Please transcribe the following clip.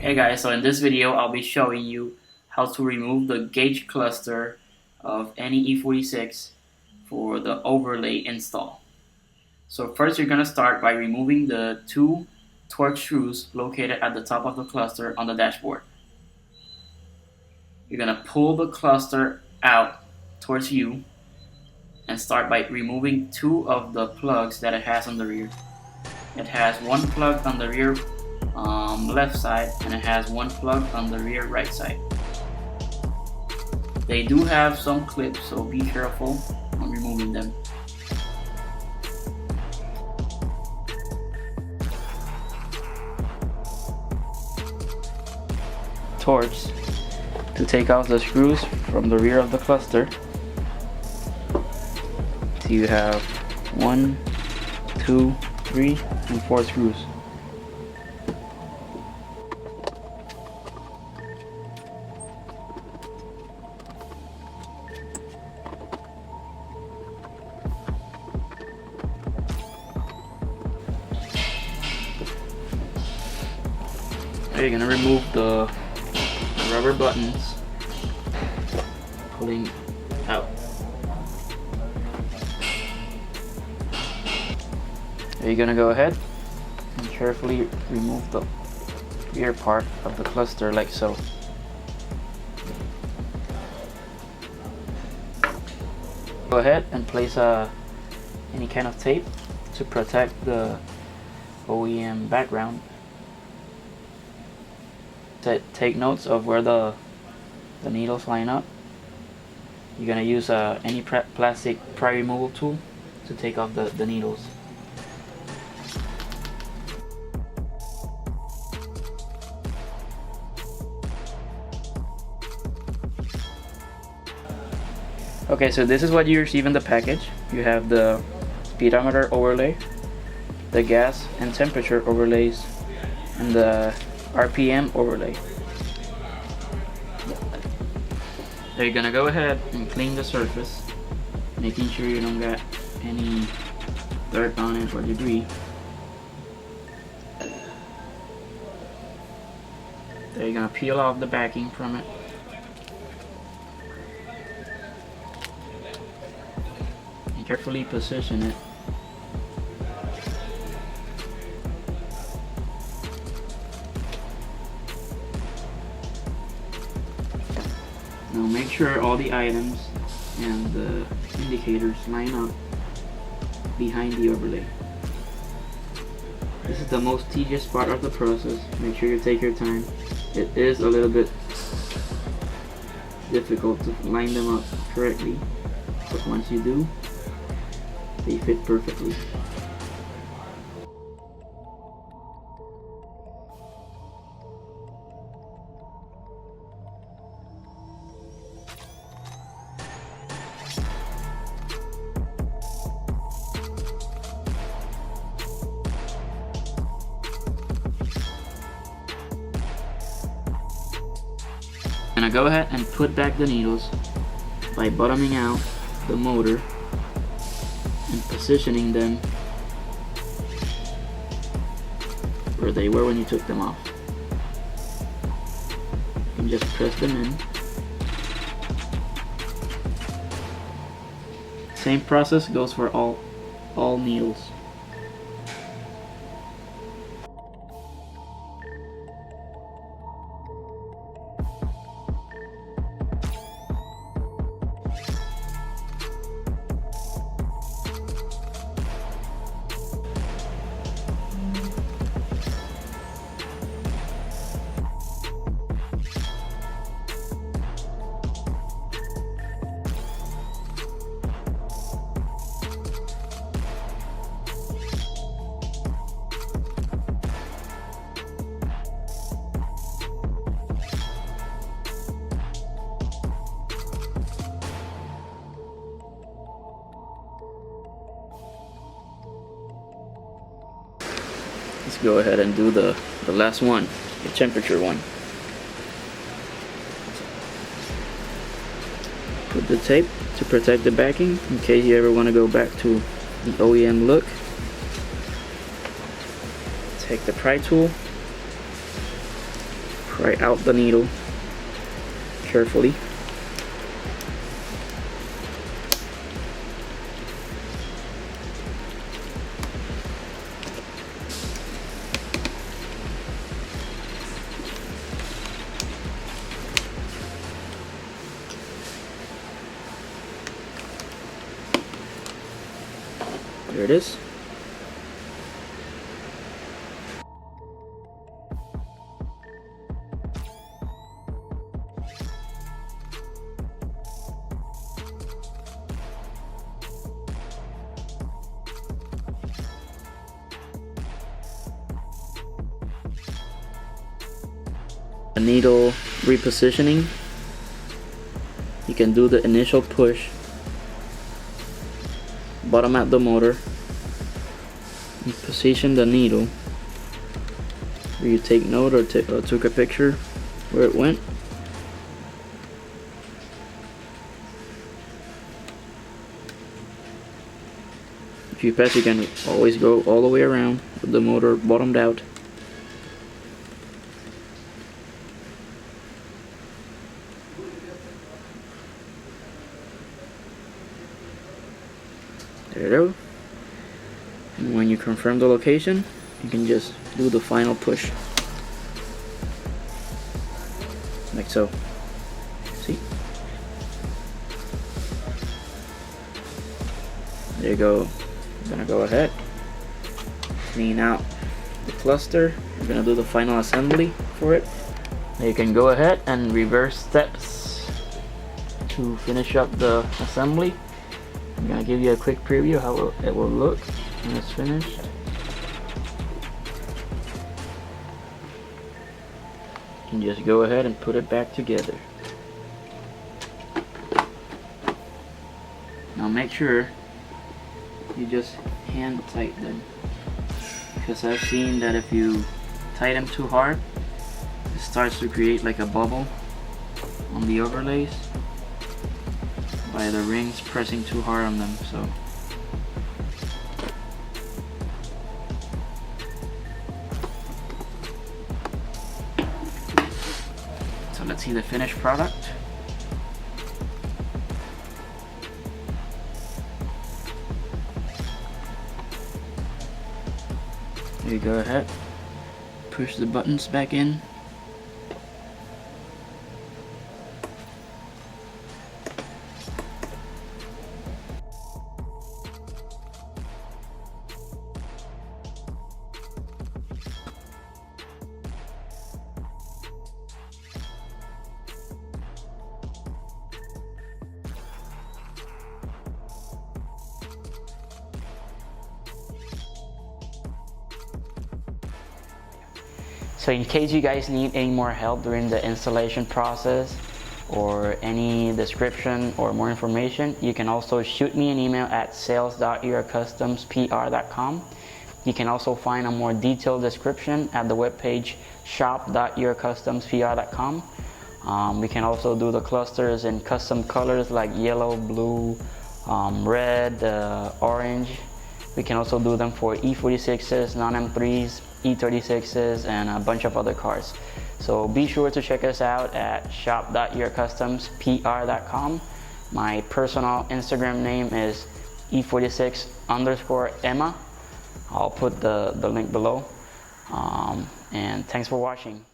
Hey guys, so in this video I'll be showing you how to remove the gauge cluster of any E46 for the overlay install. So first you're going to start by removing the two torque screws located at the top of the cluster on the dashboard. You're going to pull the cluster out towards you and start by removing two of the plugs that it has on the rear. It has one plug on the rear left side and it has one plug on the rear right side. They do have some clips, so be careful when removing them. Torch to take out the screws from the rear of the cluster. So you have 1, 2, 3, and 4 screws. You're gonna remove the rubber buttons, pulling out. You're gonna go ahead and carefully remove the rear part of the cluster like so. Go ahead and place any kind of tape to protect the OEM background. Take notes of where the needles line up. You're gonna use any plastic pry removal tool to take off the needles. Okay, so this is what you receive in the package. You have the speedometer overlay, the gas and temperature overlays, and the RPM overlay. So you're gonna go ahead and clean the surface, making sure you don't got any dirt on it or debris. So you're gonna peel off the backing from it. And carefully position it. Now make sure all the items and the indicators line up behind the overlay. This is the most tedious part of the process. Make sure you take your time. It is a little bit difficult to line them up correctly, but once you do, they fit perfectly. I'm gonna go ahead and put back the needles by bottoming out the motor and positioning them where they were when you took them off. And just press them in. Same process goes for all needles. Let's go ahead and do the last one, the temperature one. Put the tape to protect the backing in case you ever want to go back to the OEM look. Take the pry tool pry out the needle carefully. There it is. A needle repositioning. You can do the initial push, bottom out the motor, and position the needle. Where you take note or took a picture where it went. If you pass, you can always go all the way around with the motor bottomed out. There you go. And when you confirm the location, you can just do the final push. Like so. See? There you go. I'm gonna go ahead, clean out the cluster. We're gonna do the final assembly for it. Now you can go ahead and reverse steps to finish up the assembly. I'm gonna give you a quick preview how it will look when it's finished. You can just go ahead and put it back together. Now make sure you just hand tighten them, because I've seen that if you tighten them too hard, it starts to create like a bubble on the overlays by the rings pressing too hard on them. So let's see the finished product. You go ahead, push the buttons back in. So in case you guys need any more help during the installation process or any description or more information, you can also shoot me an email at sales.EuroCustomsPR.com. You can also find a more detailed description at the webpage shop.EuroCustomsPR.com. We can also do the clusters in custom colors like yellow, blue, red, orange. We can also do them for E46s, non-M3s, E36s, and a bunch of other cars. So be sure to check us out at shop.EuroCustomsPR.com. My personal Instagram name is E46_Emma. I'll put the link below. And thanks for watching.